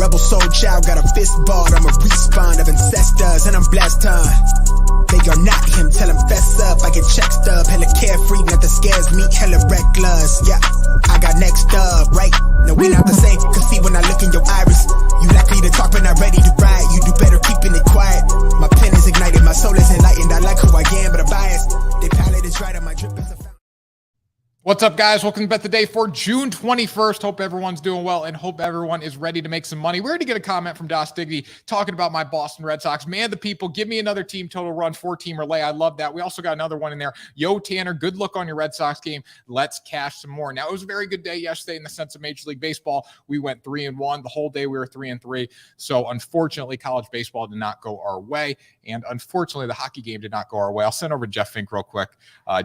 rebel soul child, got a fist ball. I'm a respawn of ancestors, and I'm blessed, They are not him, tell him fess up. I get check stub, hella carefree, nothing scares me, hella reckless. Yeah, I got next up, right? No, we not the same, cause see when I look in your iris, you likely to talk but not ready to ride. You do better keeping it quiet. My pen is ignited, my soul is enlightened. I like who I am, but I'm biased. They palette is right, and my drip is a fountain. What's up, guys? Welcome to Bet the Day for June 21st. Hope everyone's doing well and hope everyone is ready to make some money. We already get a comment from Dos Diggity talking about my Boston Red Sox. Man, the people, give me another team total run, 4-team relay. I love that. We also got another one in there. Yo, Tanner, good luck on your Red Sox game. Let's cash some more. Now, it was a very good day yesterday in the sense of Major League Baseball. We went 3-1. The whole day we were 3-3. So, unfortunately, college baseball did not go our way. And, unfortunately, the hockey game did not go our way. I'll send over to Jeff Fink real quick.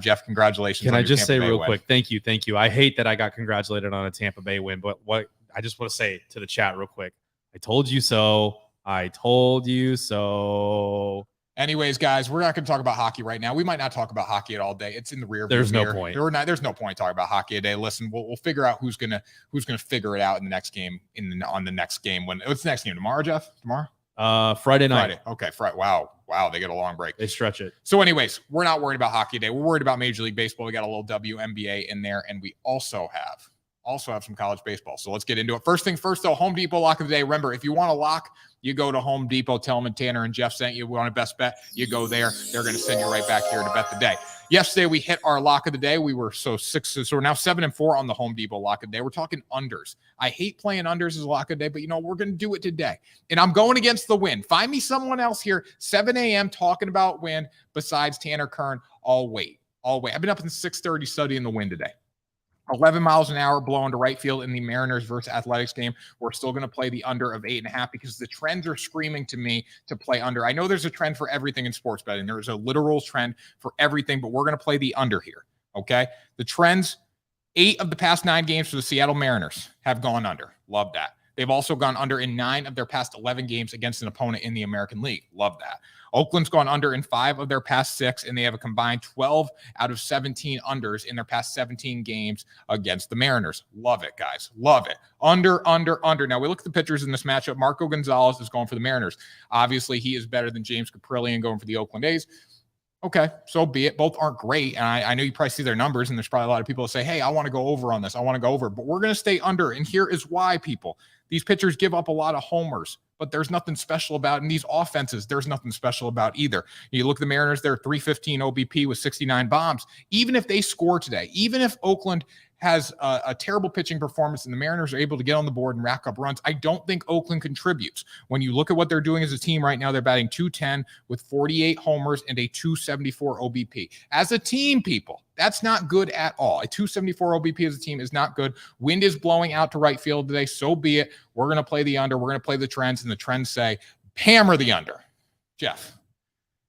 Jeff, congratulations. Can I just say real quick, thank you. I hate that I got congratulated on a Tampa Bay win, but what I just want to say to the chat real quick. I told you so. I told you so. Anyways, guys, we're not going to talk about hockey right now. We might not talk about hockey at all day. It's in the rear. There's no point. There's no point talking about hockey today. Listen, we'll figure out who's gonna figure it out in the next game. On the next game, what's the next game tomorrow, Jeff? Tomorrow? Friday night. Okay, Friday. Wow, they get a long break. They stretch it. So anyways, we're not worried about hockey today. We're worried about Major League Baseball. We got a little WNBA in there, and we also have some college baseball. So let's get into it. First things first, though, Home Depot lock of the day. Remember, if you want a lock, you go to Home Depot. Tell them Tanner and Jeff sent you. We want a best bet. You go there. They're going to send you right back here to bet the day. Yesterday, we hit our lock of the day. We were so we're now 7-4 on the Home Depot lock of the day. We're talking unders. I hate playing unders as a lock of the day, but we're going to do it today. And I'm going against the wind. Find me someone else here, 7 a.m. talking about wind besides Tanner Kern. I'll wait. I've been up in 6:30 studying the wind today. 11 miles an hour blowing to right field in the Mariners versus Athletics game. We're still going to play the under of 8.5 because the trends are screaming to me to play under. I know there's a trend for everything in sports betting. There's a literal trend for everything, but we're going to play the under here, okay? The trends, 8 of the past 9 games for the Seattle Mariners have gone under. Love that. They've also gone under in 9 of their past 11 games against an opponent in the American League. Love that. Oakland's gone under in 5 of their past 6, and they have a combined 12 out of 17 unders in their past 17 games against the Mariners. Love it, guys. Love it. Under. Now, we look at the pitchers in this matchup. Marco Gonzalez is going for the Mariners. Obviously, he is better than James Caprillion going for the Oakland A's. Okay, so be it. Both aren't great, and I know you probably see their numbers, and there's probably a lot of people that say, hey, I want to go over on this. I want to go over, but we're going to stay under, and here is why, people. These pitchers give up a lot of homers, but there's nothing special about it. In these offenses, there's nothing special about either. You look at the Mariners, they're 315 OBP with 69 bombs. Even if they score today, even if Oakland has a terrible pitching performance and the Mariners are able to get on the board and rack up runs, I don't think Oakland contributes. When you look at what they're doing as a team right now, they're batting .210 with 48 homers and a .274 OBP. As a team, people, that's not good at all. A .274 OBP as a team is not good. Wind is blowing out to right field today, so be it. We're going to play the under. We're going to play the trends, and the trends say hammer the under. Jeff,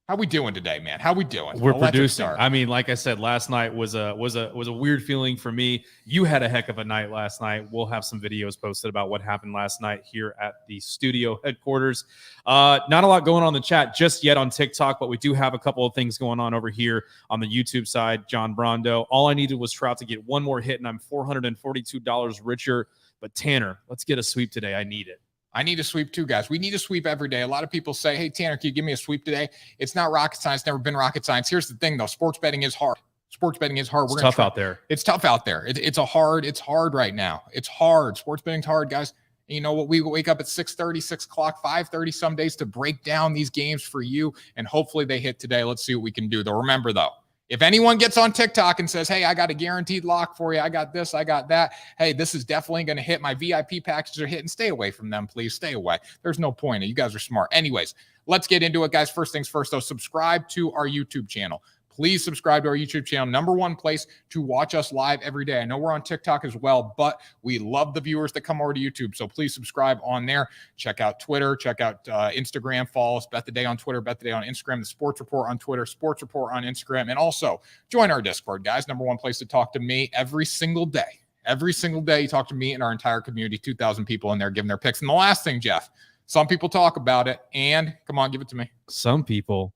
how we doing today, man? How we doing? We're producing. I mean, like I said, last night was a weird feeling for me. You had a heck of a night last night. We'll have some videos posted about what happened last night here at the studio headquarters. Not a lot going on in the chat just yet on TikTok, but we do have a couple of things going on over here on the YouTube side. John Brondo. All I needed was Trout to get one more hit, and I'm $442 richer. But Tanner, let's get a sweep today. I need it. I need a sweep too, guys. We need a sweep every day. A lot of people say, hey, Tanner, can you give me a sweep today? It's not rocket science. Never been rocket science. Here's the thing, though. Sports betting is hard. Sports betting is hard. It's tough out there. It's tough out there. It's hard right now. It's hard. Sports betting's hard, guys. And you know what? We wake up at 6:30, 6 o'clock, 5:30 some days to break down these games for you, and hopefully they hit today. Let's see what we can do, though. Remember, though, if anyone gets on TikTok and says, hey, I got a guaranteed lock for you, I got this, I got that, hey, this is definitely going to hit, my VIP packages are hitting, stay away from them, please. Stay away. There's no point. You guys are smart. Anyways, let's get into it, guys. First things first, though, subscribe to our YouTube channel. Please subscribe to our YouTube channel. #1 place to watch us live every day. I know we're on TikTok as well, but we love the viewers that come over to YouTube. So please subscribe on there. Check out Twitter. Check out Instagram. Follow us, Bet the Day on Twitter, Bet the Day on Instagram, the Sports Report on Twitter, Sports Report on Instagram. And also join our Discord, guys. #1 place to talk to me every single day. Every single day you talk to me and our entire community, 2,000 people in there giving their picks. And the last thing, Jeff, some people talk about it. And come on, give it to me. Some people,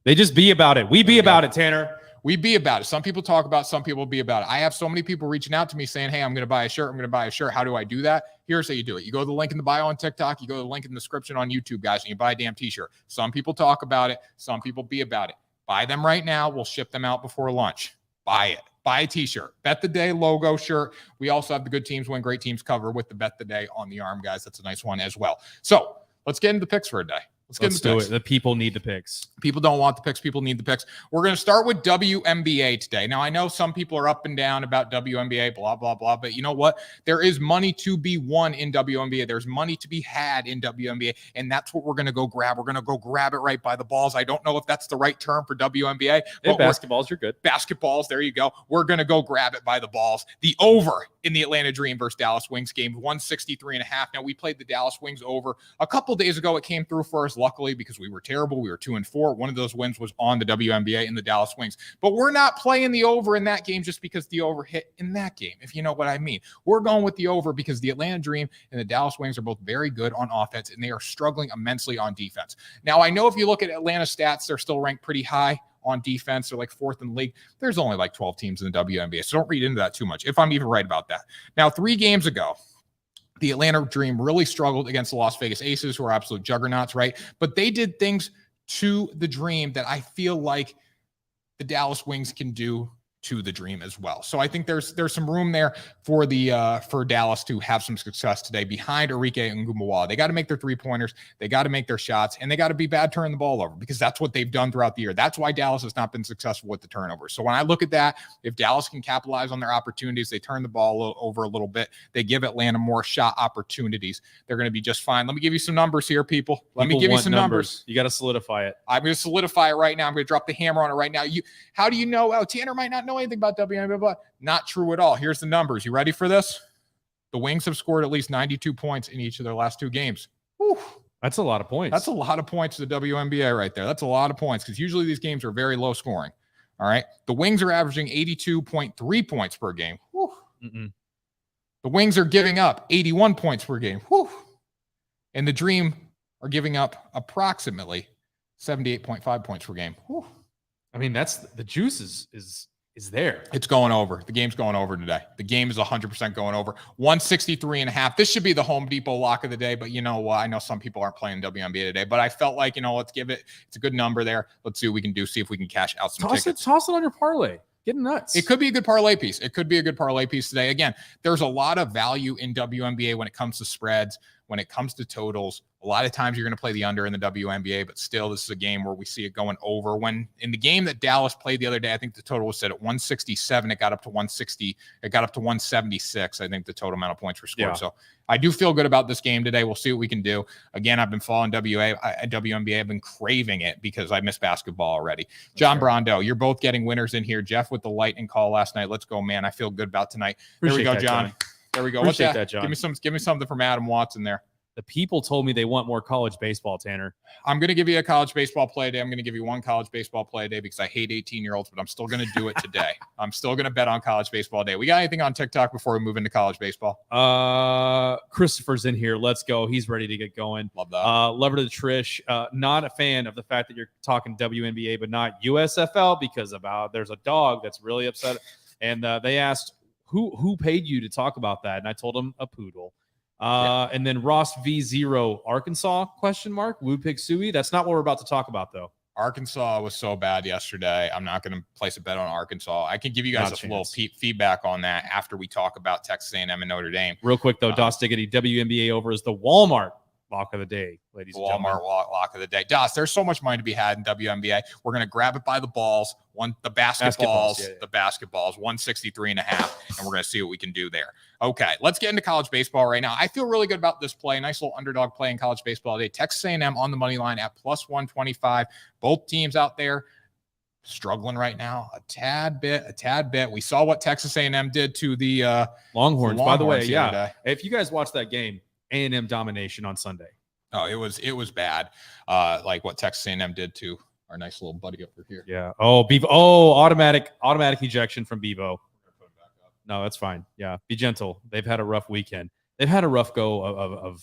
they just be about it. We be about it, Tanner. We be about it. Some people talk about, some people be about it. I have so many people reaching out to me saying, hey, I'm going to buy a shirt. I'm going to buy a shirt. How do I do that? Here's how you do it. You go to the link in the bio on TikTok. You go to the link in the description on YouTube, guys, and you buy a damn t-shirt. Some people talk about it. Some people be about it. Buy them right now. We'll ship them out before lunch. Buy it. Buy a t-shirt. Bet the Day logo shirt. We also have the Good Teams Win, Great Teams cover with the Bet the Day on the arm, guys. That's a nice one as well. So let's get into the picks for a day. Let's do it. The people need the picks. People don't want the picks. People need the picks. We're going to start with WNBA today. Now, I know some people are up and down about WNBA, blah, blah, blah. But you know what? There is money to be won in WNBA. There's money to be had in WNBA. And that's what we're going to go grab. We're going to go grab it right by the balls. I don't know if that's the right term for WNBA. But basketballs, you're good. Basketballs, there you go. We're going to go grab it by the balls. The over in the Atlanta Dream versus Dallas Wings game, 163.5. Now, we played the Dallas Wings over a couple days ago. It came through for us, luckily, because we were terrible. We were 2-4. One of those wins was on the WNBA in the Dallas Wings. But we're not playing the over in that game just because the over hit in that game, if you know what I mean. We're going with the over because the Atlanta Dream and the Dallas Wings are both very good on offense, and they are struggling immensely on defense. Now, I know if you look at Atlanta stats, they're still ranked pretty high on defense. They're like 4th in the league. There's only like 12 teams in the WNBA, so don't read into that too much, if I'm even right about that. Now, 3 games ago, the Atlanta Dream really struggled against the Las Vegas Aces, who are absolute juggernauts, right? But they did things to the Dream that I feel like the Dallas Wings can do to the Dream as well. So I think there's some room there for for Dallas to have some success today behind Arike and Gumawala. They got to make their 3-pointers. They got to make their shots, and they got to be bad turning the ball over, because that's what they've done throughout the year. That's why Dallas has not been successful with the turnovers. So when I look at that, if Dallas can capitalize on their opportunities, they turn the ball over a little bit, they give Atlanta more shot opportunities, they're going to be just fine. Let me give you some numbers here, people. Let me give you some numbers. You got to solidify it. I'm going to solidify it right now. I'm going to drop the hammer on it right now. How do you know? Oh, Tanner might not know anything about WNBA, but not true at all. Here's the numbers. You ready for this? The Wings have scored at least 92 points in each of their last 2 games. Whew. That's a lot of points. That's a lot of points to the WNBA right there. That's a lot of points, because usually these games are very low scoring. All right. The Wings are averaging 82.3 points per game. The Wings are giving up 81 points per game. Whew. And the Dream are giving up approximately 78.5 points per game. Whew. I mean, that's the juice is there. It's going over. The game's going over today. The game is 100% going over. 163.5. This should be the Home Depot lock of the day, but you know what? I know some people aren't playing WNBA today, but I felt like, let's give it. It's a good number there. Let's see what we can do. See if we can cash out some tickets. Toss it on your parlay. Getting nuts. It could be a good parlay piece. It could be a good parlay piece today. Again, there's a lot of value in WNBA when it comes to spreads, when it comes to totals. A lot of times you're going to play the under in the WNBA, but still, this is a game where we see it going over. When in the game that Dallas played the other day, I think the total was set at 167. It got up to 160. It got up to 176. I think the total amount of points were scored. Yeah. So I do feel good about this game today. We'll see what we can do. Again, I've been following WNBA. I've been craving it because I missed basketball already. John Brondo, you're both getting winners in here. Jeff with the lightning call last night. Let's go, man. I feel good about tonight. Appreciate there we go, John. There we go. What's that, John? Give me something from Adam Watson there. The people told me they want more college baseball, Tanner. I'm going to give you a college baseball play day. I'm going to give you one college baseball play day because I hate 18-year-olds, but I'm still going to do it today. I'm still going to bet on college baseball day. We got anything on TikTok before we move into college baseball? Christopher's in here. Let's go. He's ready to get going. Love that. Lover to the Trish. Not a fan of the fact that you're talking WNBA, but not USFL because there's a dog that's really upset. And they asked, who paid you to talk about that? And I told him a poodle. And then Ross V0 Arkansas ? Woo Pig Suey. That's not what we're about to talk about, though. Arkansas was so bad yesterday. I'm not going to place a bet on Arkansas. I can give you guys a little feedback on that after we talk about Texas A&M and Notre Dame. Real quick, though, Dos Diggity, WNBA over is the Walmart lock of the day, ladies and gentlemen. Walmart lock of the day. Dos, there's so much money to be had in WNBA. We're going to grab it by the balls. The basketballs, 163.5, and we're going to see what we can do there. Okay, let's get into college baseball right now. I feel really good about this play. Nice little underdog play in college baseball today. Texas A&M on the money line at plus 125. Both teams out there struggling right now a tad bit. We saw what Texas A&M did to the Longhorns. By the way, yeah. If you guys watched that game, A&M domination on Sunday. Oh, it was bad. Like what Texas A&M did to our nice little buddy over here. Yeah. Oh, Bevo. Oh, automatic ejection from Bevo. No, that's fine. Yeah. Be gentle. They've had a rough weekend. They've had a rough go of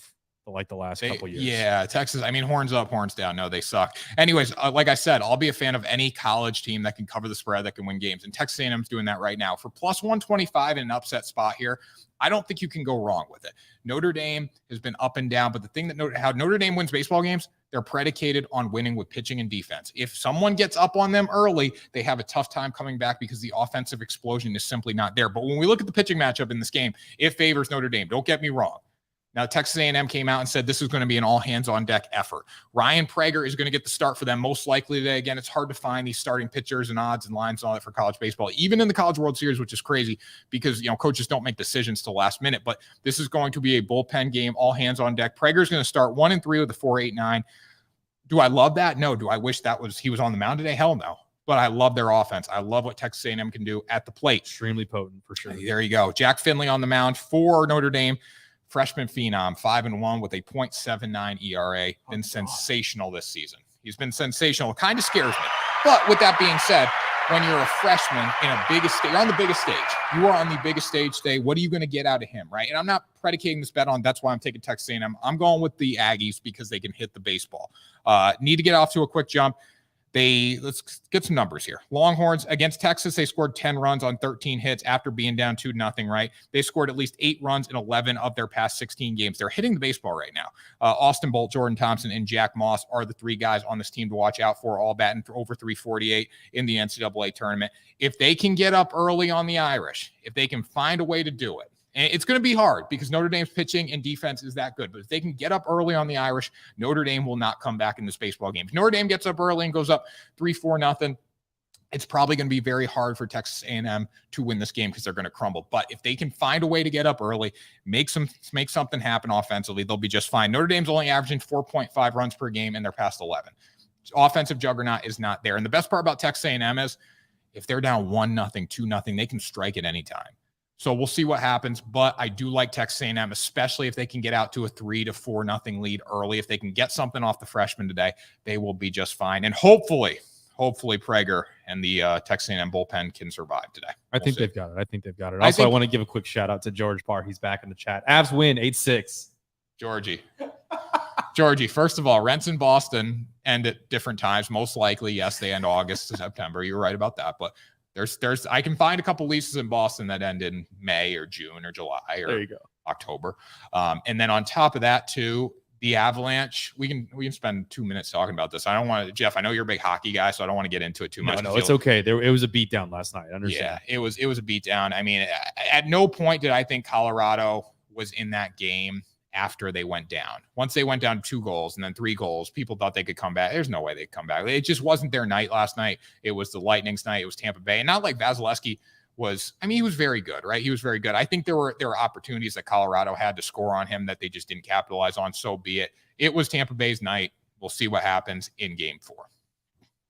like the last couple years. Yeah, Texas. I mean, horns up, horns down. No, they suck. Anyways, like I said, I'll be a fan of any college team that can cover the spread, that can win games. And Texas A&M's doing that right now. For plus 125 in an upset spot here, I don't think you can go wrong with it. Notre Dame has been up and down, but the thing that how Notre Dame wins baseball games, they're predicated on winning with pitching and defense. If someone gets up on them early, they have a tough time coming back because the offensive explosion is simply not there. But when we look at the pitching matchup in this game, it favors Notre Dame. Don't get me wrong. Now, Texas A&M came out and said this is going to be an all-hands-on-deck effort. Ryan Prager is going to get the start for them most likely today. Again, it's hard to find these starting pitchers and odds and lines and all that for college baseball, even in the College World Series, which is crazy because, coaches don't make decisions till last minute. But this is going to be a bullpen game, all hands on deck. Prager's going to start 1-3 with a 4.89. Do I love that? No. Do I wish he was on the mound today? Hell no. But I love their offense. I love what Texas A&M can do at the plate. Extremely potent for sure. There you go. Jack Finley on the mound for Notre Dame. Freshman phenom, 5-1 with a .79 ERA. Been sensational this season. He's been sensational. It kind of scares me. But with that being said, when you're a freshman in a biggest stage, you're on the biggest stage. You are on the biggest stage today. What are you going to get out of him, right? And I'm not predicating this bet on. That's why I'm taking Texas A&M. I'm going with the Aggies because they can hit the baseball. Need to get off to a quick jump. Let's get some numbers here. Longhorns against Texas, they scored 10 runs on 13 hits after being down 2-0, right? They scored at least 8 runs in 11 of their past 16 games. They're hitting the baseball right now. Austin Bolt, Jordan Thompson, and Jack Moss are the 3 guys on this team to watch out for, all batting for over 348 in the NCAA tournament. If they can get up early on the Irish, if they can find a way to do it, and it's going to be hard because Notre Dame's pitching and defense is that good. But if they can get up early on the Irish, Notre Dame will not come back in this baseball game. If Notre Dame gets up early and goes up 3-4-0, it's probably going to be very hard for Texas A&M to win this game because they're going to crumble. But if they can find a way to get up early, make something happen offensively, they'll be just fine. Notre Dame's only averaging 4.5 runs per game in their past 11. Offensive juggernaut is not there. And the best part about Texas A&M is if they're down 1-0, 2-0, they can strike at any time. So we'll see what happens, but I do like Texas A&M, especially if they can get out to a 3-4-0 lead early. If they can get something off the freshmen today, they will be just fine. And hopefully Prager and the Texas A&M bullpen can survive today. I think they've got it. Also, I want to give a quick shout out to George Parr. He's back in the chat. Avs win 8-6. Georgie, first of all, rents in Boston end at different times. Most likely, yes, they end August to September. You're right about that, but I can find a couple leases in Boston that end in May or June or July or October. And then on top of that too, the Avalanche, we can spend 2 minutes talking about this. I don't want to, Jeff, I know you're a big hockey guy, so I don't want to get into it too much. No, it's okay. It was a beatdown last night. I understand. Yeah, it was a beatdown. I mean, at no point did I think Colorado was in that game after they went down. Once they went down 2 goals and then 3 goals, people thought they could come back. There's no way they'd come back. It just wasn't their night last night. It was the Lightning's night. It was Tampa Bay. And not like Vasilevsky he was very good, right? He was very good. I think there were opportunities that Colorado had to score on him that they just didn't capitalize on. So be it. It was Tampa Bay's night. We'll see what happens in game 4.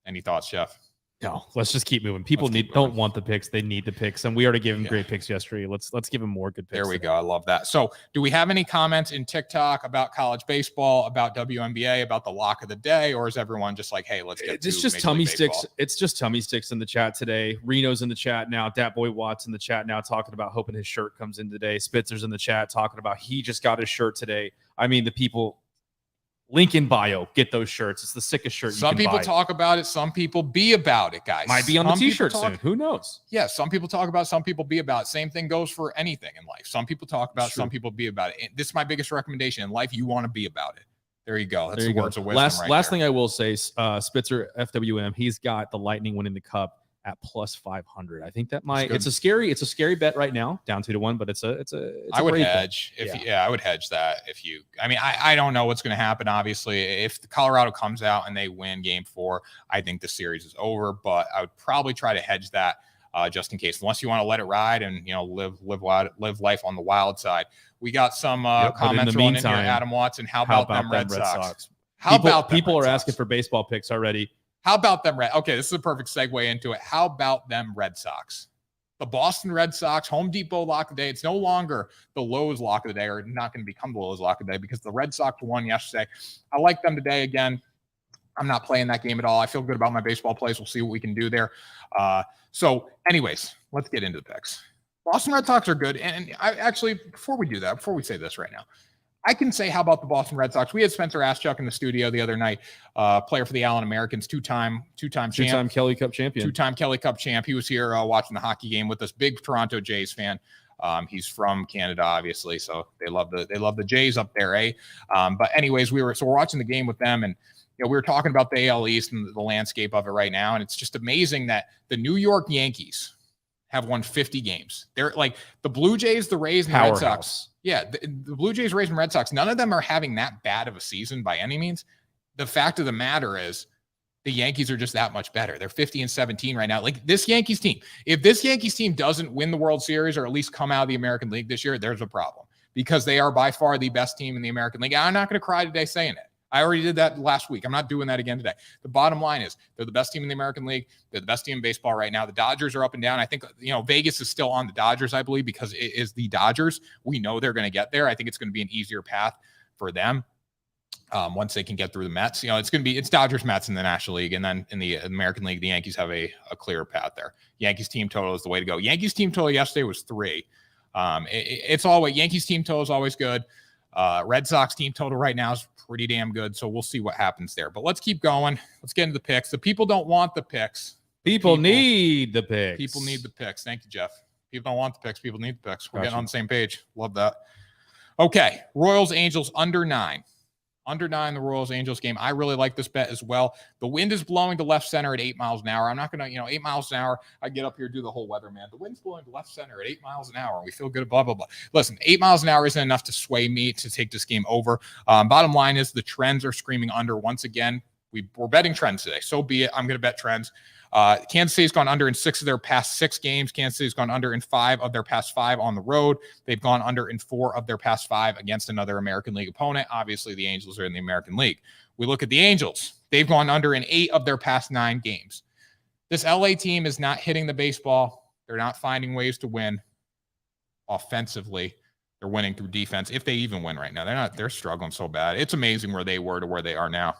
Any thoughts, Jeff? No, let's just keep moving. People don't want the picks. They need the picks. And we already gave them great picks yesterday. Let's give them more good picks. There we go. I love that. So do we have any comments in TikTok about college baseball, about WNBA, about the lock of the day? Or is everyone just like, hey, let's get it's just tummy sticks. It's just tummy sticks in the chat today. Reno's in the chat now. Dat Boy Watts in the chat now talking about hoping his shirt comes in today. Spitzer's in the chat talking about he just got his shirt today. I mean, the people... Link in bio. Get those shirts. It's the sickest shirt you can buy. Some people talk about it. Some people be about it, guys. Might be on the t-shirt soon. Who knows? Yeah, some people talk about it. Some people be about it. Same thing goes for anything in life. Some people talk about it. Some people be about it. This is my biggest recommendation. In life, you want to be about it. There you go. That's the words of wisdom last thing I will say, Spitzer FWM, he's got the Lightning winning the Cup at plus 500. I think that it's a scary bet right now, down 2-1, but I would hedge I would hedge that I don't know what's going to happen. Obviously, if Colorado comes out and they win game 4, I think the series is over, but I would probably try to hedge that just in case, unless you want to let it ride and live life on the wild side. We got some comments rolling in here. Adam Watson, how about them Red Sox? People are asking for baseball picks already. How about them Okay, this is a perfect segue into it. How about them Red Sox? The Boston Red Sox, Home Depot lock of the day. It's no longer the Lowe's lock of the day, or not going to become the Lowe's lock of the day because the Red Sox won yesterday. I like them today again. I'm not playing that game at all. I feel good about my baseball plays. We'll see what we can do there. So anyways, let's get into the picks. Boston Red Sox are good. And I actually, before we say this right now, I can say, how about the Boston Red Sox? We had Spencer Aschuk in the studio the other night, player for the Allen Americans, two-time Kelly Cup champion. Two-time Kelly Cup champ. He was here watching the hockey game with us. Big Toronto Jays fan. He's from Canada, obviously, so they love the Jays up there, eh? But anyways, we're watching the game with them, and we were talking about the AL East and the landscape of it right now, and it's just amazing that the New York Yankees have won 50 games. They're like the Blue Jays, the Rays, and the Red Sox. Yeah, the Blue Jays, Rays, and Red Sox, none of them are having that bad of a season by any means. The fact of the matter is the Yankees are just that much better. They're 50-17 right now. Like this Yankees team, if this Yankees team doesn't win the World Series or at least come out of the American League this year, there's a problem because they are by far the best team in the American League. I'm not going to cry today saying it. I already did that last week. I'm not doing that again today. The bottom line is they're the best team in the American League. They're the best team in baseball right now. The Dodgers are up and down. I think, Vegas is still on the Dodgers, I believe, because it is the Dodgers. We know they're going to get there. I think it's going to be an easier path for them once they can get through the Mets. It's Dodgers, Mets in the National League. And then in the American League, the Yankees have a clear path there. Yankees team total is the way to go. Yankees team total yesterday was 3. It's always Yankees team total is always good. Red Sox team total right now is pretty damn good. So we'll see what happens there. But let's keep going. Let's get into the picks. The people don't want the picks. People need the picks. People need the picks. Thank you, Jeff. People don't want the picks. People need the picks. We're getting on the same page. Love that. Okay. Royals, Angels, under 9. Under 9, the Royals Angels game. I really like this bet as well. The wind is blowing to left center at 8 miles an hour. I'm not going to, 8 miles an hour. I get up here, do the whole weather, man. The wind's blowing to left center at 8 miles an hour. We feel good, blah, blah, blah. Listen, 8 miles an hour isn't enough to sway me to take this game over. Bottom line is the trends are screaming under once again. We're betting trends today. So be it. I'm going to bet trends. Kansas City's gone under in 6 of their past 6 games. Kansas City's gone under in 5 of their past 5 on the road. They've gone under in 4 of their past 5 against another American League opponent. Obviously, the Angels are in the American League. We look at the Angels. They've gone under in 8 of their past 9 games. This LA team is not hitting the baseball. They're not finding ways to win offensively. They're winning through defense. If they even win right now, they're struggling so bad. It's amazing where they were to where they are now.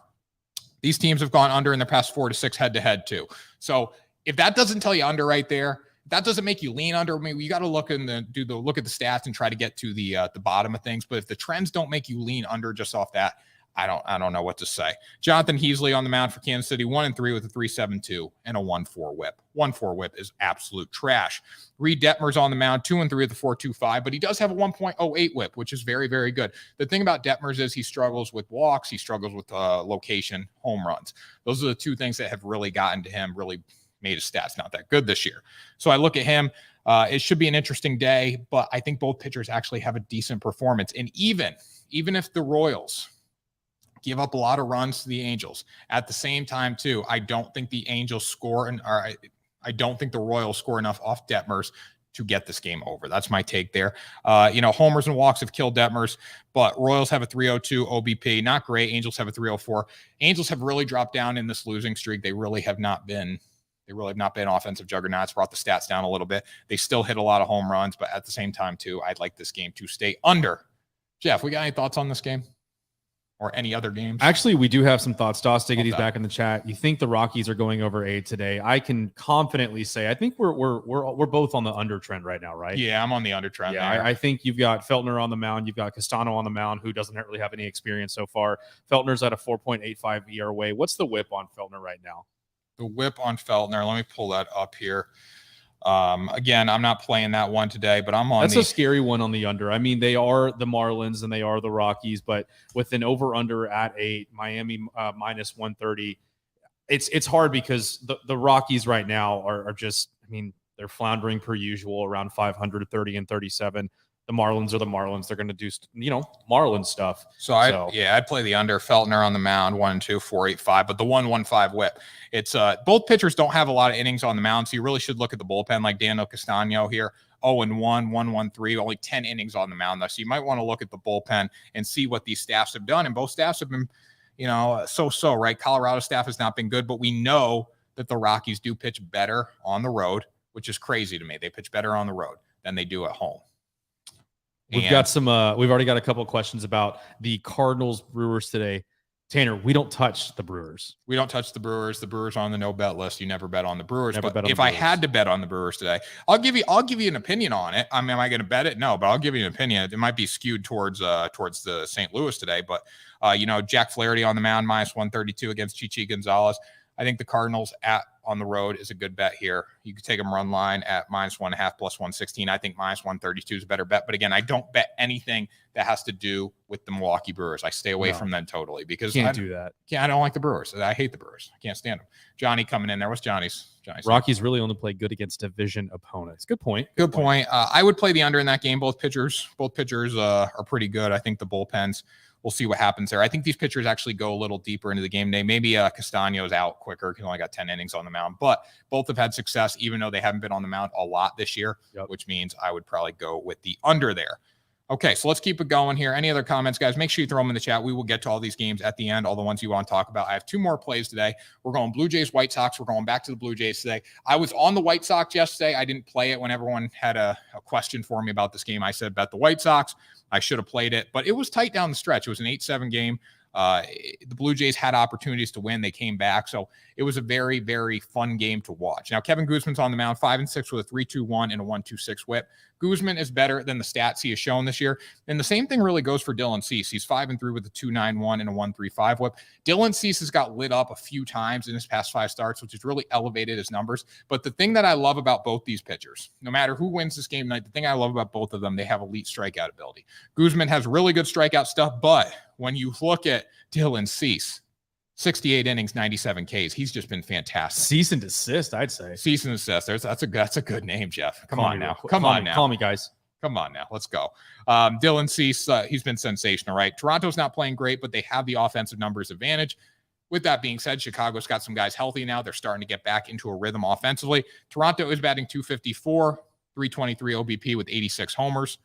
These teams have gone under in the past 4 to 6 head-to-head too. So if that doesn't tell you under right there, if that doesn't make you lean under. I mean, you got to look at the stats and try to get to the bottom of things. But if the trends don't make you lean under just off that, I don't know what to say. Jonathan Heasley on the mound for Kansas City, 1-3 with a 3.72 and a 1.4 whip. 1.4 whip is absolute trash. Reed Detmer's on the mound, 2-3 with a 4.25, but he does have a 1.08 whip, which is very, very good. The thing about Detmer's is he struggles with walks, he struggles with location, home runs. Those are the 2 things that have really gotten to him, really made his stats not that good this year. So I look at him. It should be an interesting day, but I think both pitchers actually have a decent performance. And even if the Royals give up a lot of runs to the Angels, at the same time, too, I don't think the Angels score, I don't think the Royals score enough off Detmers to get this game over. That's my take there. Homers and walks have killed Detmers, but Royals have a 3.02 OBP. Not great. Angels have a 3.04. Angels have really dropped down in this losing streak. They really have not been offensive juggernauts. Brought the stats down a little bit. They still hit a lot of home runs, but at the same time, too, I'd like this game to stay under. Jeff, we got any thoughts on this game? Or any other games? Actually, we do have some thoughts. Doss Diggity's back in the chat. You think the Rockies are going over 8 today? I can confidently say I think we're both on the under trend right now, right? Yeah, I'm on the under trend. Yeah, I think you've got Feltner on the mound, you've got Castano on the mound, who doesn't really have any experience so far. Feltner's at a 4.85 ERA. What's the whip on Feltner right now? The whip on Feltner. Let me pull that up here. Again, I'm not playing that one today, but I'm on. That's a scary one on the under. I mean, they are the Marlins and they are the Rockies, but with an over/under at 8, Miami minus 130, it's hard because the Rockies right now are just. I mean, they're floundering per usual around 530 and 37. The Marlins are the Marlins. They're going to do, Marlin stuff. So I'd play the under. Feltner on the mound, 1-2, 4.85, but the 1.15 whip. It's both pitchers don't have a lot of innings on the mound, so you really should look at the bullpen, like Daniel Castano here, 0-1, 1-1-3, only 10 innings on the mound though. So you might want to look at the bullpen and see what these staffs have done. And both staffs have been, so right. Colorado staff has not been good, but we know that the Rockies do pitch better on the road, which is crazy to me. They pitch better on the road than they do at home. We've got some. We've already got a couple of questions about the Cardinals Brewers today. Tanner, we don't touch the Brewers. We don't touch the Brewers. The Brewers are on the no bet list. You never bet on the Brewers. Never bet But on if the I Brewers. had to bet on the Brewers today, I'll give you an opinion on it. I mean, am I going to bet it? No, but I'll give you an opinion. It might be skewed towards the St. Louis today, but Jack Flaherty on the mound -132 against Chichi Gonzalez. I think the Cardinals on the road is a good bet here. You could take them run line at -1.5 plus 116. I think -132 is a better bet. But again, I don't bet anything that has to do with the Milwaukee Brewers. I stay away from them totally because Can't do that. Yeah, I don't like the Brewers. I hate the Brewers. I can't stand them. Johnny coming in there. What's Johnny's? Rockies really only play good against division opponents. Good point. Good point. I would play the under in that game. Both pitchers are pretty good. I think the bullpens, we'll see what happens there. I think these pitchers actually go a little deeper into the game. Maybe Castano's out quicker because he only got 10 innings on the mound, but both have had success, even though they haven't been on the mound a lot this year, which means I would probably go with the under there. Okay, so let's keep it going here. Any other comments, guys? Make sure you throw them in the chat. We will get to all these games at the end, all the ones you want to talk about. I have 2 more plays today. We're going Blue Jays, White Sox. We're going back to the Blue Jays today. I was on the White Sox yesterday. I didn't play it when everyone had a question for me about this game. I said bet the White Sox. I should have played it, but it was tight down the stretch. It was an 8-7 game. The Blue Jays had opportunities to win. They came back. So it was a very, very fun game to watch. Now, Kevin Guzman's on the mound, 5-6 with a 3.21 and a 1.26 whip. Guzman is better than the stats he has shown this year. And the same thing really goes for Dylan Cease. He's 5-3 with a 2.91 and a 1.35 whip. Dylan Cease has got lit up a few times in his past 5 starts, which has really elevated his numbers. But the thing that I love about both these pitchers, no matter who wins this game tonight, the thing I love about both of them, they have elite strikeout ability. Guzman has really good strikeout stuff, but when you look at Dylan Cease, 68 innings, 97 Ks. He's just been fantastic. Cease and desist, I'd say. Cease and desist. That's a good name, Jeff. Come on now. Call me, guys. Come on now. Let's go. Dylan Cease, he's been sensational, right? Toronto's not playing great, but they have the offensive numbers advantage. With that being said, Chicago's got some guys healthy now. They're starting to get back into a rhythm offensively. Toronto is batting .254, 323 OBP with 86 homers.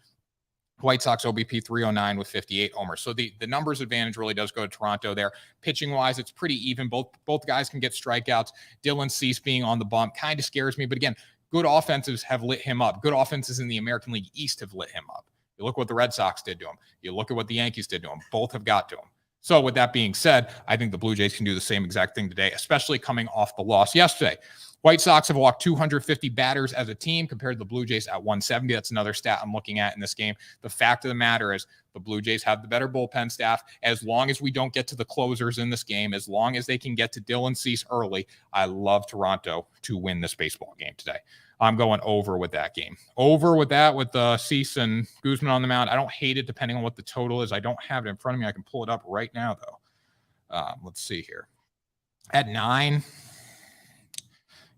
White Sox OBP 309 with 58 homers. So the numbers advantage really does go to Toronto there. Pitching wise, it's pretty even. Both guys can get strikeouts. Dylan Cease being on the bump kind of scares me. But again, good offenses have lit him up. Good offenses in the American League East have lit him up. You look what the Red Sox did to him. You look at what the Yankees did to him. Both have got to him. So with that being said, I think the Blue Jays can do the same exact thing today, especially coming off the loss yesterday. White Sox have walked 250 batters as a team compared to the Blue Jays at 170. That's another stat I'm looking at in this game. The fact of the matter is the Blue Jays have the better bullpen staff. As long as we don't get to the closers in this game, as long as they can get to Dylan Cease early, I love Toronto to win this baseball game today. I'm going over with that game. Over with that with Cease and Guzman on the mound. I don't hate it depending on what the total is. I don't have it in front of me. I can pull it up right now, though. Let's see here. At 9...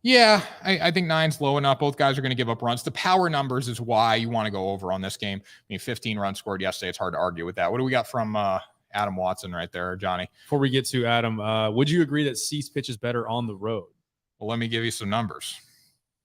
Yeah, I think 9's low enough. Both guys are going to give up runs. The power numbers is why you want to go over on this game. I mean, 15 runs scored yesterday. It's hard to argue with that. What do we got from Adam Watson right there, Johnny? Before we get to Adam, would you agree that Cease pitches better on the road? Well, let me give you some numbers.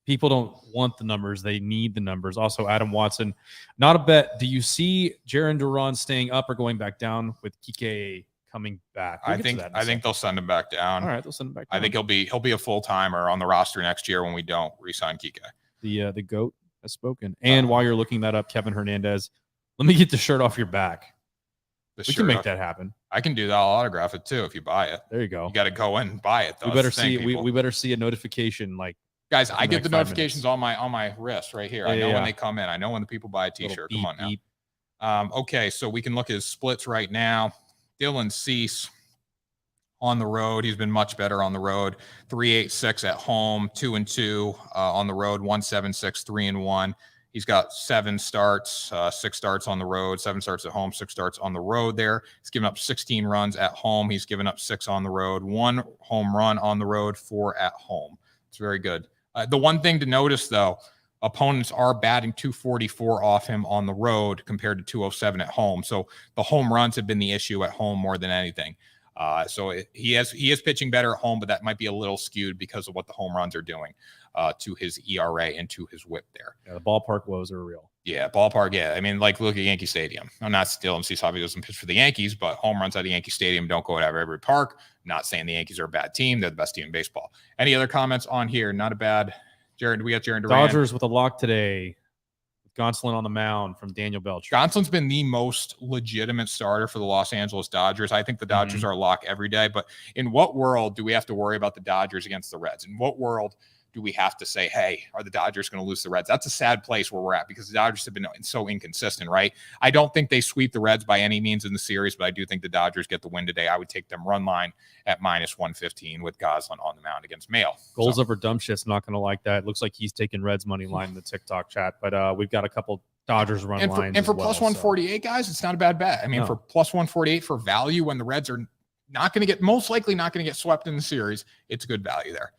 People don't want the numbers. They need the numbers. Also, Adam Watson, not a bet. Do you see Jarren Duran staying up or going back down with Kike coming back? I think they'll send him back down. All right, they'll send him back down. I think he'll be a full-timer on the roster next year when we don't re-sign Kike. The GOAT has spoken. And while you're looking that up, Kevin Hernandez, let me get the shirt off your back. We can make that happen. I can do that. I'll autograph it too if you buy it. There you go. You got to go in and buy it though. We better see a notification like guys. I get the notifications on my wrist right here. I know when they come in. I know when the people buy a t-shirt. Come on now. Okay, so we can look at his splits right now. Dylan Cease on the road. He's been much better on the road. 3.86 at home, 2-2 on the road, 1.76, 3-1. He's got 7 starts, 6 starts on the road, 7 starts at home, 6 starts on the road there. He's given up 16 runs at home. He's given up 6 on the road, 1 home run on the road, 4 at home. It's very good. The one thing to notice, though, opponents are batting 244 off him on the road compared to 207 at home. So the home runs have been the issue at home more than anything. He is pitching better at home, but that might be a little skewed because of what the home runs are doing to his ERA and to his whip there. Yeah, the ballpark woes are real. Yeah, ballpark. Yeah, I mean, like look at Yankee Stadium. I'm not still Cease obviously doesn't pitch for the Yankees, but home runs at the Yankee Stadium don't go at every park. Not saying the Yankees are a bad team; they're the best team in baseball. Any other comments on here? Not a bad. Jared, we got Jarren Duran. Dodgers with a lock today. Gonsolin on the mound from Daniel Belcher. Gonsolin's been the most legitimate starter for the Los Angeles Dodgers. I think the Dodgers are a lock every day. But in what world do we have to worry about the Dodgers against the Reds? In what world do we have to say, hey, are the Dodgers going to lose the Reds? That's a sad place where we're at because the Dodgers have been so inconsistent, right? I don't think they sweep the Reds by any means in the series, but I do think the Dodgers get the win today. I would take them run line at -115 with Gonsolin on the mound against Mail. Goals over dumb shit's not going to like that. It looks like he's taking Reds money line in the TikTok chat, but we've got a couple Dodgers run lines. And for plus 148, guys, it's not a bad bet. I mean, for plus 148 for value when the Reds are most likely not going to get swept in the series, it's good value there.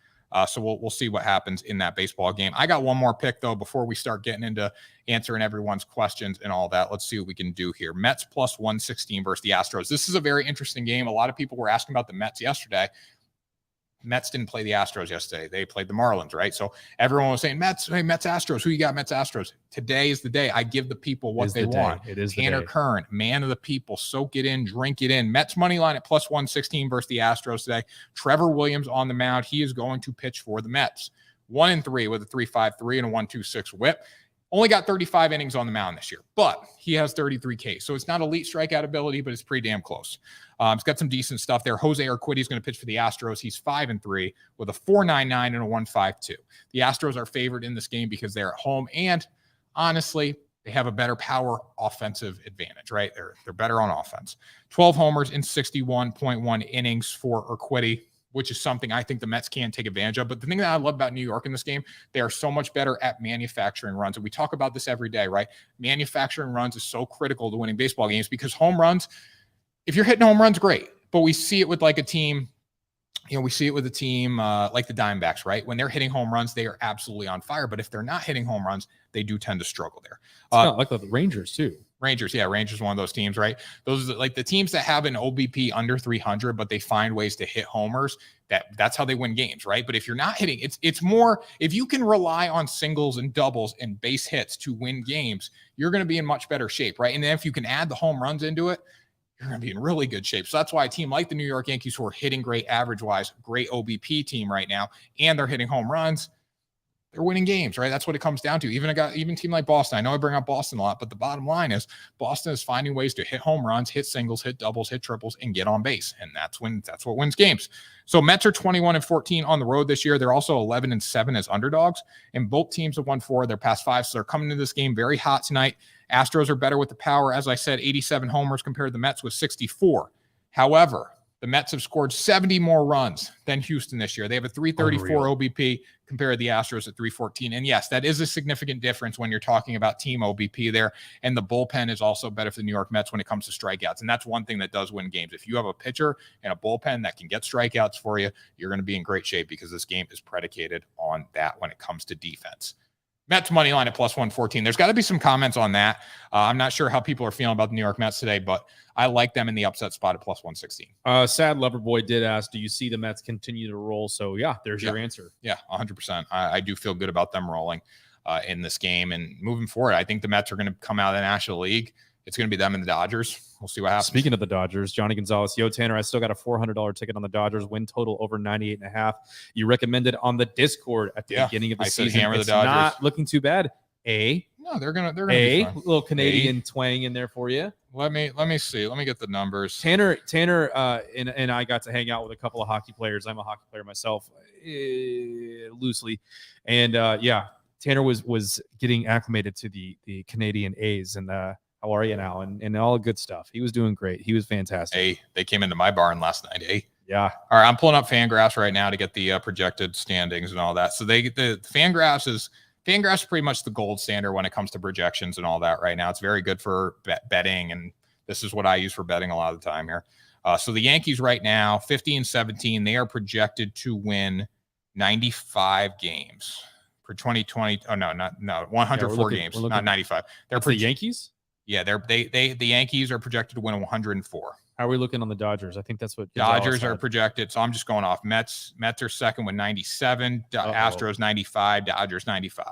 So we'll see what happens in that baseball game. I got one more pick, though, before we start getting into answering everyone's questions and all that. Let's see what we can do here. Mets plus 116 versus the Astros. This is a very interesting game. A lot of people were asking about the Mets yesterday. Mets didn't play the Astros yesterday. They played the Marlins, right? So everyone was saying, Mets, hey, Mets, Astros. Who you got, Mets, Astros? Today is the day. I give the people what they want. It is Tanner Kern, man of the people. Soak it in, drink it in. Mets money line at plus 116 versus the Astros today. Trevor Williams on the mound. He is going to pitch for the Mets. 1-3 with a 3.53 and a 1.26 whip. Only got 35 innings on the mound this year, but he has 33 Ks. So it's not elite strikeout ability, but it's pretty damn close. It's got some decent stuff there. Jose Urquidy is going to pitch for the Astros. He's 5-3 with a 4.99 and a 1.52. The Astros are favored in this game because they're at home, and honestly, they have a better power offensive advantage, right? They're better on offense. 12 homers in 61.1 innings for Urquidy, which is something I think the Mets can take advantage of. But the thing that I love about New York in this game, they are so much better at manufacturing runs. And we talk about this every day, right? Manufacturing runs is so critical to winning baseball games because home runs, if you're hitting home runs, great. But we see it with like a team, we see it with a team like the Diamondbacks, right? When they're hitting home runs, they are absolutely on fire. But if they're not hitting home runs, they do tend to struggle there. It's not like the Rangers too. Rangers, one of those teams, right? Those are like the teams that have an OBP under 300, but they find ways to hit homers. That's how they win games, right? But if you're not hitting, it's more, if you can rely on singles and doubles and base hits to win games, you're going to be in much better shape, right? And then if you can add the home runs into it, you're going to be in really good shape. So that's why a team like the New York Yankees, who are hitting great average-wise, great OBP team right now, and they're hitting home runs, they're winning games, right? That's what it comes down to. Even a team like Boston. I know I bring up Boston a lot, but the bottom line is Boston is finding ways to hit home runs, hit singles, hit doubles, hit triples, and get on base. And that's what wins games. So Mets are 21-14 on the road this year. They're also 11-7 as underdogs. And both teams have won 4 of their past 5. So they're coming into this game very hot tonight. Astros are better with the power. As I said, 87 homers compared to the Mets with 64. However, the Mets have scored 70 more runs than Houston this year. They have a 334 OBP compared to the Astros at 314. And yes, that is a significant difference when you're talking about team OBP there. And the bullpen is also better for the New York Mets when it comes to strikeouts. And that's one thing that does win games. If you have a pitcher and a bullpen that can get strikeouts for you, you're going to be in great shape because this game is predicated on that when it comes to defense. Mets money line at plus 114. There's got to be some comments on that. I'm not sure how people are feeling about the New York Mets today, but I like them in the upset spot at plus 116. Sad Loverboy did ask, do you see the Mets continue to roll? So yeah, there's your answer. Yeah, 100%. I do feel good about them rolling in this game. And moving forward, I think the Mets are going to come out of the National League. It's going to be them and the Dodgers. We'll see what happens. Speaking of the Dodgers, Johnny Gonzalez, Tanner, I still got a $400 ticket on the Dodgers, win total over 98.5. You recommended on the Discord at the beginning of the season. Hammer the Dodgers. Not looking too bad. No, they're gonna be fine. Little Canadian twang in there for you. Let me see. Let me get the numbers. Tanner, and I got to hang out with a couple of hockey players. I'm a hockey player myself, loosely, and Tanner was getting acclimated to the Canadian A's, and how are you now? And all the good stuff. He was doing great. He was fantastic. Hey, they came into my barn last night. Hey. Yeah. All right, I'm pulling up Fangraphs right now to get the projected standings and all that. So the Fangraphs is pretty much the gold standard when it comes to projections and all that right now. It's very good for betting, and this is what I use for betting a lot of the time here. So the Yankees right now, 50-17, they are projected to win 95 games for 2020. Oh, no, 104 games, not 95. They're the Yankees? Yeah, the Yankees are projected to win 104. How are we looking on the Dodgers? I think that's what Dodgers are projected. So I'm just going off. Mets are second with 97, Astros 95, Dodgers 95.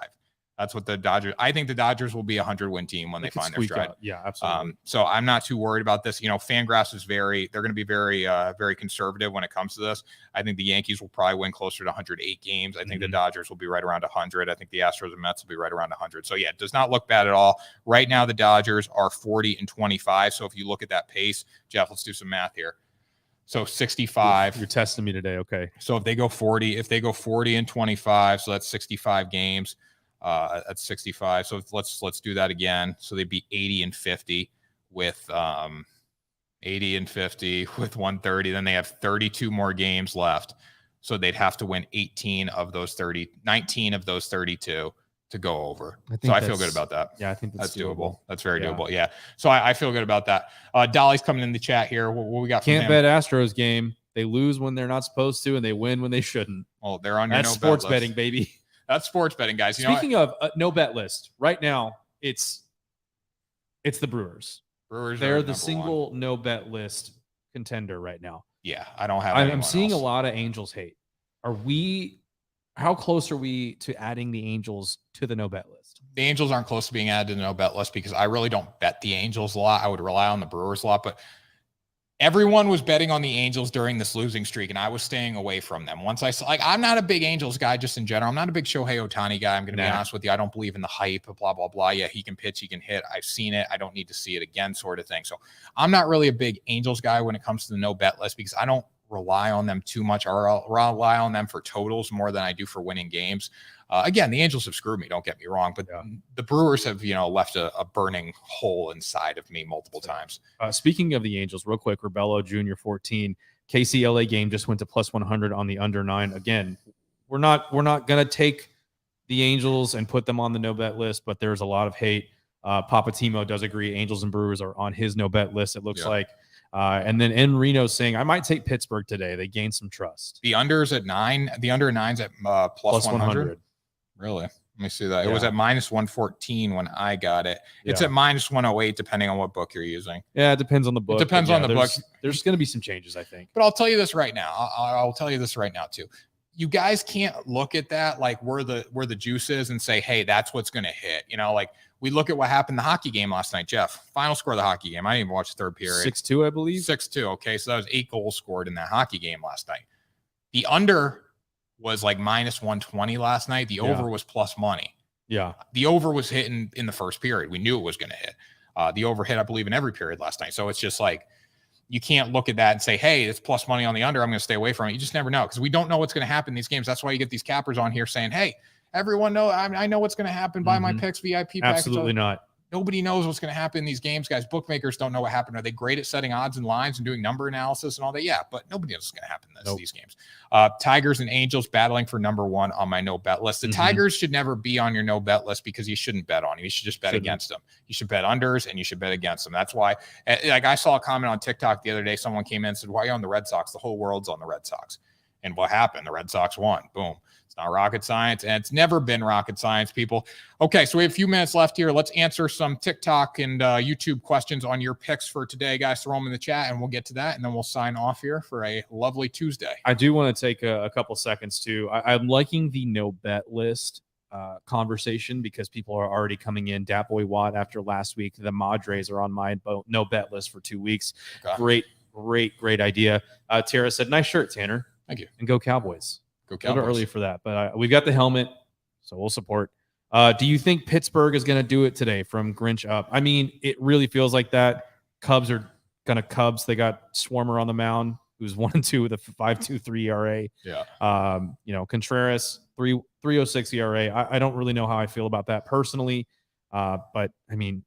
That's what the Dodgers. I think the Dodgers will be a 100-win team when they find their stride. Yeah, absolutely. So I'm not too worried about this. Fangraphs is they're going to be very, very conservative when it comes to this. I think the Yankees will probably win closer to 108 games. I think the Dodgers will be right around 100. I think the Astros and Mets will be right around 100. So yeah, it does not look bad at all. Right now, the Dodgers are 40-25. So if you look at that pace, Jeff, let's do some math here. So 65. You're testing me today. Okay. So if they go 40-25, so that's 65 games. That's 65. So let's do that again. So they'd be 80-50 with 80-50 with 130. Then they have 32 more games left. So they'd have to win 19 of those 32 to go over. I feel good about that. Yeah, I think that's doable. That's very doable. Yeah. So I feel good about that. Dolly's coming in the chat here. What we got? Can't bet Astros game. They lose when they're not supposed to, and they win when they shouldn't. Well, they're on your That's sports betting, baby. That's sports betting, guys. Speaking of no bet list, right now it's the Brewers. They're the single no bet list contender right now. Yeah, I don't have. I'm seeing a lot of Angels hate. How close are we to adding the Angels to the no bet list? The Angels aren't close to being added to the no bet list because I really don't bet the Angels a lot. I would rely on the Brewers a lot, but everyone was betting on the Angels during this losing streak, and I was staying away from them. Once I saw, I'm not a big Angels guy just in general. I'm not a big Shohei Ohtani guy. I'm going to be honest with you. I don't believe in the hype, blah, blah, blah. Yeah, he can pitch, he can hit. I've seen it. I don't need to see it again sort of thing. So I'm not really a big Angels guy when it comes to the no bet list because I don't rely on them too much or I'll rely on them for totals more than I do for winning games. Again, the Angels have screwed me, don't get me wrong, but the Brewers have, left a burning hole inside of me multiple times. Speaking of the Angels, real quick, Rebello Jr. 14, KC-LA game just went to plus 100 on the under 9. Again, we're not going to take the Angels and put them on the no bet list, but there's a lot of hate. Papa Timo does agree. Angels and Brewers are on his no bet list, it looks like. And then in Reno saying, I might take Pittsburgh today. They gained some trust. The under's at 9. The under 9's at plus 100. Really? Let me see that. It was at minus 114 when I got it. It's at minus 108 depending on what book you're using. Yeah, it depends on the book. It depends on the book. There's going to be some changes, I think. But I'll tell you this right now. I'll tell you this right now too. You guys can't look at that like where the juice is and say, hey, that's what's going to hit. Like we look at what happened in the hockey game last night, Jeff. Final score of the hockey game. I didn't even watch the third period. 6-2, I believe. 6-2. Okay, so that was 8 goals scored in that hockey game last night. The under was like minus 120 last night. The over was plus money. Yeah. The over was hitting in the first period. We knew it was going to hit. The over hit, I believe, in every period last night. So it's just like, you can't look at that and say, hey, it's plus money on the under. I'm going to stay away from it. You just never know because we don't know what's going to happen in these games. That's why you get these cappers on here saying, hey, everyone know, I know what's going to happen. Buy my picks, VIP package. Absolutely not. Nobody knows what's going to happen in these games, guys. Bookmakers don't know what happened. Are they great at setting odds and lines and doing number analysis and all that? Yeah, but nobody knows what's going to happen in these games. Tigers and Angels battling for number 1 on my no bet list. The Tigers should never be on your no bet list because you shouldn't bet on them. You should just bet against them. You should bet unders and you should bet against them. That's why, like I saw a comment on TikTok the other day. Someone came in and said, why are you on the Red Sox? The whole world's on the Red Sox. And what happened? The Red Sox won. Boom. It's not rocket science, and it's never been rocket science, people. Okay, so we have a few minutes left here. Let's answer some TikTok and YouTube questions on your picks for today, guys. Throw them in the chat, and we'll get to that, and then we'll sign off here for a lovely Tuesday. I do want to take a couple seconds, too. I'm liking the no-bet list conversation because people are already coming in. Datboy Watt after last week. The Madres are on my no-bet list for 2 weeks. Okay. Great idea. Tara said, nice shirt, Tanner. Thank you. And go Cowboys. Go Cowboys. A little early for that, but we've got the helmet, so we'll support. Do you think Pittsburgh is going to do it today from Grinch up? I mean, it really feels like that. Cubs are going to Cubs. They got Swarmer on the mound, who's 1-2 with a 5.23 ERA. Yeah. Contreras 3.06 ERA. I don't really know how I feel about that personally, but I mean,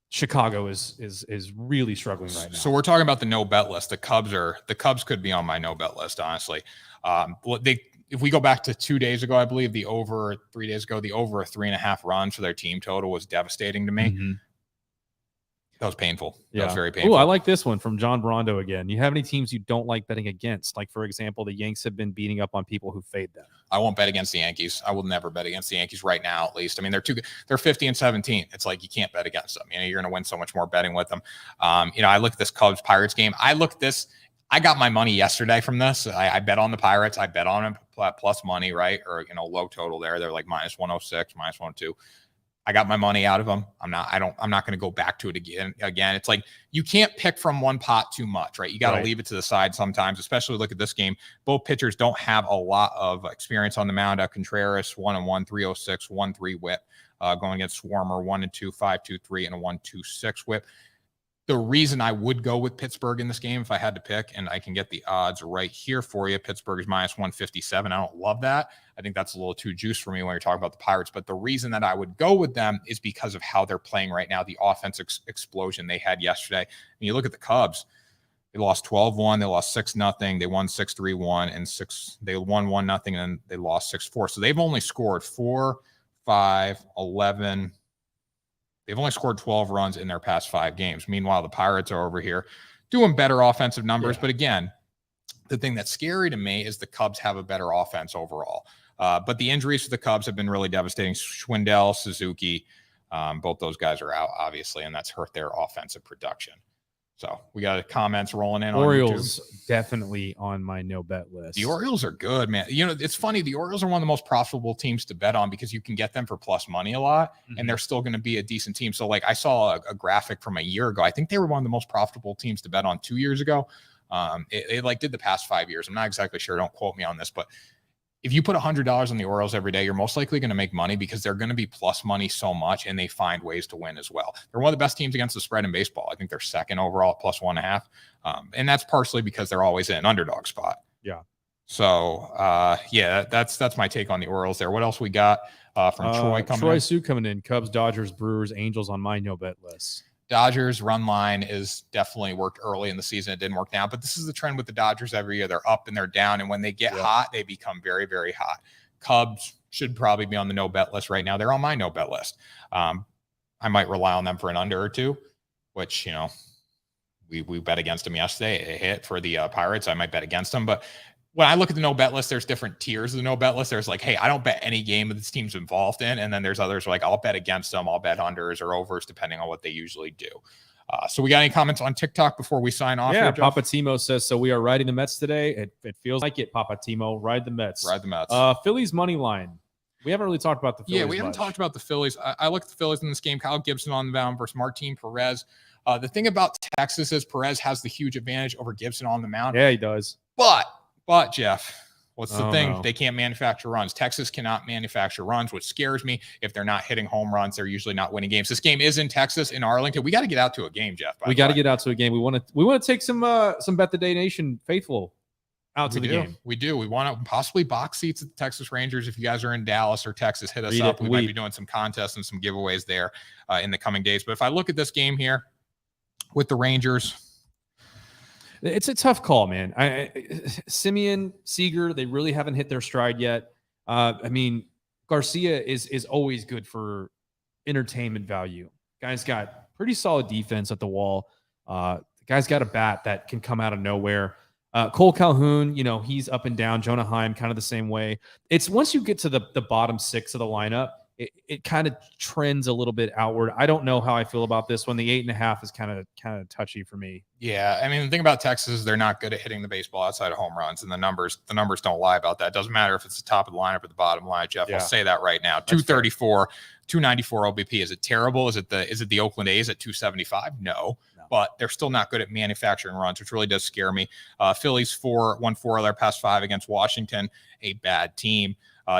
Chicago is really struggling right now. So we're talking about the no bet list. The Cubs could be on my no bet list, honestly. If we go back to 2 days ago, I believe 3 days ago, the over 3.5 runs for their team total was devastating to me. That was painful. Yeah. That was very painful. Oh, I like this one from John Brondo again. You have any teams you don't like betting against? Like, for example, the Yanks have been beating up on people who fade them. I won't bet against the Yankees. I will never bet against the Yankees right now, at least. I mean, they're 50 and 17. It's like you can't bet against them. You're going to win so much more betting with them. I look at this Cubs Pirates game. I look at this. I got my money yesterday from this. I bet on the Pirates. I bet on them plus money, right? Or, low total there. They're like minus 106, minus 102. I got my money out of them. I'm not going to go back to it again. It's like you can't pick from one pot too much, right? You got to leave it to the side sometimes, especially look at this game. Both pitchers don't have a lot of experience on the mound. Contreras, 1-1, 306, 1-3 whip. Going against Swarmer, 1-2, 5-2-3, and a 1-2-6 whip. The reason I would go with Pittsburgh in this game if I had to pick, and I can get the odds right here for you. Pittsburgh is minus 157. I don't love that. I think that's a little too juice for me when you're talking about the Pirates. But the reason that I would go with them is because of how they're playing right now, the offensive explosion they had yesterday. And you look at the Cubs, they lost 12-1, they lost 6-0, they won 6-3-1, and they won 1-0, and then they lost 6-4. So they've only scored 4, 5, 11. They've only scored 12 runs in their past 5 games. Meanwhile, the Pirates are over here doing better offensive numbers. Yeah. But again, the thing that's scary to me is the Cubs have a better offense overall. But the injuries for the Cubs have been really devastating. Schwindel, Suzuki, both those guys are out, obviously, and that's hurt their offensive production. So we got comments rolling in. Orioles on YouTube. Definitely on my no bet list. The Orioles are good, man. It's funny. The Orioles are one of the most profitable teams to bet on because you can get them for plus money a lot, and they're still going to be a decent team. So, like, I saw a graphic from a year ago. I think they were one of the most profitable teams to bet on 2 years ago. It did the past 5 years. I'm not exactly sure. Don't quote me on this, but if you put $100 on the Orioles every day, you're most likely going to make money because they're going to be plus money so much, and they find ways to win as well. They're one of the best teams against the spread in baseball. I think they're second overall at plus 1.5. And that's partially because they're always in an underdog spot. Yeah. So, that's my take on the Orioles there. What else we got from Troy coming in? Troy Sue coming in. Cubs, Dodgers, Brewers, Angels on my no bet list. Dodgers run line is definitely worked early in the season. It didn't work now, but this is the trend with the Dodgers every year. They're up and they're down. And when they get hot, they become very, very hot. Cubs should probably be on the no bet list right now. They're on my no bet list. I might rely on them for an under or two, which, we bet against them yesterday. It hit for the Pirates. I might bet against them, but when I look at the no bet list, there's different tiers of the no bet list. There's like, hey, I don't bet any game that this team's involved in. And then there's others like, I'll bet against them. I'll bet unders or overs, depending on what they usually do. So we got any comments on TikTok before we sign off? Yeah, here, Papa Timo says, so we are riding the Mets today. It feels like it, Papa Timo. Ride the Mets. Ride the Mets. Phillies money line. We haven't really talked about the Phillies. Yeah, we haven't talked about the Phillies. I look at the Phillies in this game. Kyle Gibson on the mound versus Martin Perez. The thing about Texas is Perez has the huge advantage over Gibson on the mound. Yeah, he does. But Jeff, what's the thing? No. They can't manufacture runs. Texas cannot manufacture runs, which scares me. If they're not hitting home runs, they're usually not winning games. This game is in Texas, in Arlington. We got to get out to a game, Jeff. We got to get out to a game. We want to take some Bet the Day Nation faithful out to the game. We do. We want to possibly box seats at the Texas Rangers. If you guys are in Dallas or Texas, hit us up. We might be doing some contests and some giveaways there in the coming days. But if I look at this game here with the Rangers, it's a tough call, man. Simeon, Seager, they really haven't hit their stride yet. Garcia is always good for entertainment value. Guy's got pretty solid defense at the wall. The guy's got a bat that can come out of nowhere. Cole Calhoun, he's up and down. Jonah Heim, kind of the same way. It's once you get to the bottom 6 of the lineup, it kind of trends a little bit outward. I don't know how I feel about this one. The 8.5 is kind of touchy for me. Yeah, the thing about Texas is they're not good at hitting the baseball outside of home runs, and the numbers don't lie about that. It doesn't matter if it's the top of the lineup or the bottom line, Jeff. Yeah. I'll say that right now. 234, 294 OBP. Is it terrible? Is it the Oakland A's at 275? No. But they're still not good at manufacturing runs, which really does scare me. Phillies 4-1-4 of their past 5 against Washington, a bad team.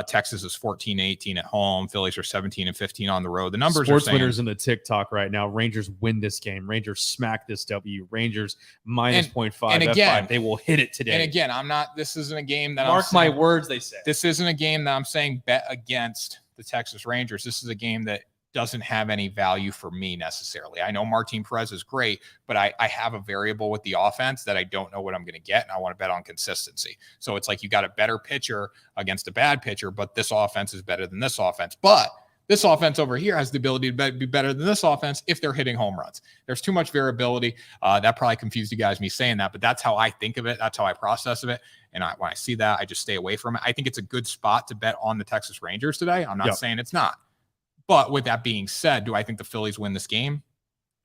Texas is 14-18 at home. Phillies are 17-15 on the road. The numbers Sports are saying, winners in the TikTok right now. Rangers win this game. Rangers smack this W. Rangers minus 0.5. And again, F5. They will hit it today. And again, this isn't a game that Mark my words, they say. This isn't a game that I'm saying bet against the Texas Rangers. This is a game that doesn't have any value for me necessarily. I know Martin Perez is great, but I have a variable with the offense that I don't know what I'm going to get, and I want to bet on consistency. So it's like you got a better pitcher against a bad pitcher, but this offense is better than this offense. But this offense over here has the ability to be better than this offense if they're hitting home runs. There's too much variability. That probably confused you guys, me saying that, but that's how I think of it. That's how I process of it. And when I see that, I just stay away from it. I think it's a good spot to bet on the Texas Rangers today. I'm not saying it's not. But with that being said, do I think the Phillies win this game?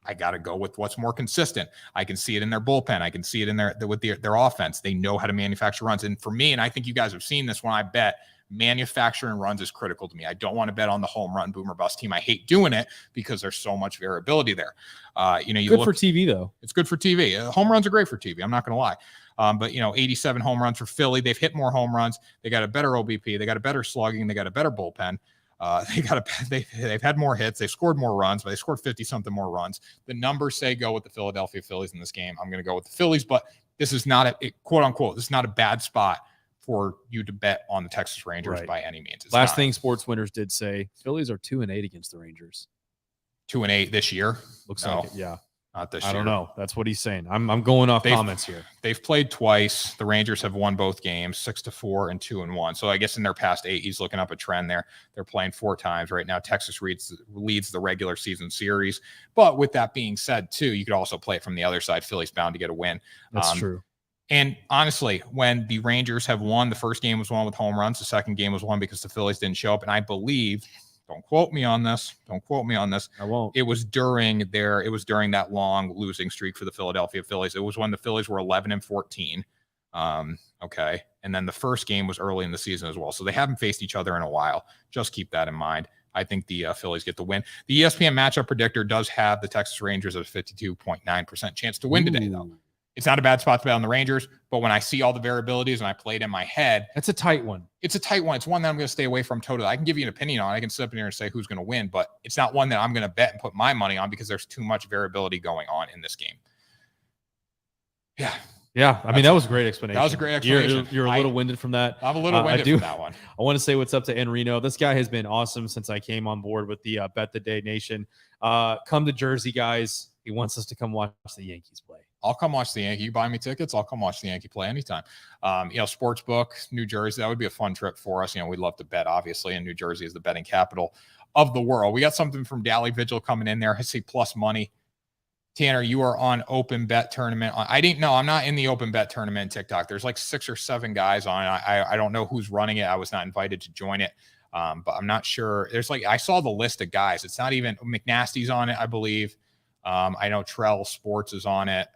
I got to go with what's more consistent. I can see it in their bullpen. I can see it in their offense. They know how to manufacture runs. And for me, and I think you guys have seen this when I bet, manufacturing runs is critical to me. I don't want to bet on the home run boom or bust team. I hate doing it because there's so much variability there. Good for TV though. It's good for TV. Home runs are great for TV. I'm not going to lie. But 87 home runs for Philly. They've hit more home runs. They got a better OBP. They got a better slugging. They got a better bullpen. They've had more hits. They've scored more runs, but they scored 50-something more runs. The numbers say go with the Philadelphia Phillies in this game. I'm going to go with the Phillies, but this is not quote unquote, this is not a bad spot for you to bet on the Texas Rangers by any means. Last thing Sports Winners did say, Phillies are 2-8 against the Rangers. 2-8 this year? Looks like it, yeah. Not this year. I don't know. That's what he's saying. I'm going off comments here. They've played twice. The Rangers have won both games, 6-4 and 2-1. So I guess in their past 8, he's looking up a trend there. They're playing 4 times right now. Texas leads the regular season series. But with that being said, too, you could also play it from the other side. Philly's bound to get a win. That's true. And honestly, when the Rangers have won, the first game was won with home runs. The second game was won because the Phillies didn't show up. And I believe, don't quote me on this. I won't. It was during that long losing streak for the Philadelphia Phillies. It was when the Phillies were 11-14. Okay. And then the first game was early in the season as well. So they haven't faced each other in a while. Just keep that in mind. I think the Phillies get the win. The ESPN matchup predictor does have the Texas Rangers at a 52.9% chance to win today, though. It's not a bad spot to bet on the Rangers, but when I see all the variabilities and I play it in my head, that's a tight one. It's a tight one. It's one that I'm going to stay away from totally. I can give you an opinion on it. I can sit up in here and say who's going to win, but it's not one that I'm going to bet and put my money on because there's too much variability going on in this game. Yeah. Yeah. I mean, that was a great explanation. That was a great explanation. You're a little winded from that. I'm a little winded from that one. I want to say what's up to Enrino. This guy has been awesome since I came on board with the Bet the Day Nation. Come to Jersey, guys. He wants us to come watch the Yankees play. I'll come watch the Yankee. You buy me tickets, I'll come watch the Yankee play anytime. Sportsbook, New Jersey, that would be a fun trip for us. We'd love to bet, obviously, and New Jersey is the betting capital of the world. We got something from Dally Vigil coming in there. I see plus money. Tanner, you are on open bet tournament. I'm not in the open bet tournament TikTok. There's like 6 or 7 guys on it. I don't know who's running it. I was not invited to join it. But I'm not sure. I saw the list of guys. It's not even McNasty's on it, I believe. I know Trell Sports is on it.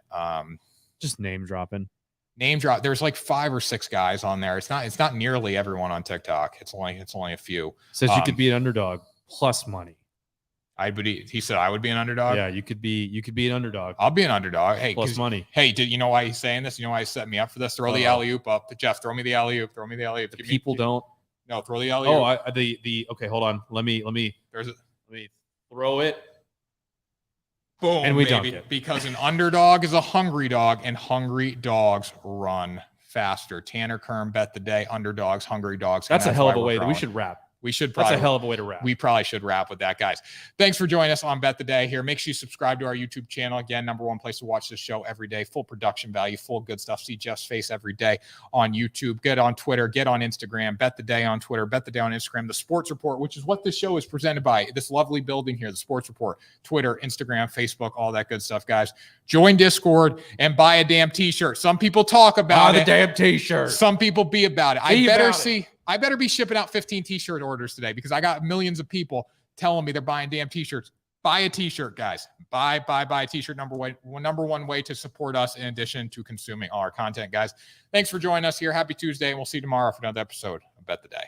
Just name dropping. There's like 5 or 6 guys on there. It's not nearly everyone on TikTok. It's only a few. Says you could be an underdog plus money. He said I would be an underdog. Yeah, you could be an underdog. I'll be an underdog. Hey, plus money. Hey, you know why he's saying this? You know why he's setting me up for this? Throw the alley-oop up. Jeff, throw me the alley-oop. People don't. No, throw the alley-oop. Okay, hold on. Let me throw it. Boom, and we baby. Dunk it. Because an underdog is a hungry dog, and hungry dogs run faster. Tanner Kern bet the day. Underdogs, hungry dogs. That's a hell of a way that we should wrap. That's a hell of a way to wrap. We probably should wrap with that, guys. Thanks for joining us on Bet the Day here. Make sure you subscribe to our YouTube channel. Again, #1 place to watch this show every day. Full production value, full good stuff. See Jeff's face every day on YouTube. Get on Twitter. Get on Instagram. Bet the Day on Twitter. Bet the Day on Instagram. The Sports Report, which is what this show is presented by. This lovely building here, the Sports Report. Twitter, Instagram, Facebook, all that good stuff, guys. Join Discord and buy a damn T-shirt. Some people talk about it. The damn T-shirt. Some people be about it. I better be shipping out 15 T-shirt orders today because I got millions of people telling me they're buying damn T-shirts. Buy a T-shirt, guys. Buy a T-shirt. Number one way to support us in addition to consuming all our content, guys. Thanks for joining us here. Happy Tuesday, and we'll see you tomorrow for another episode of Bet the Day.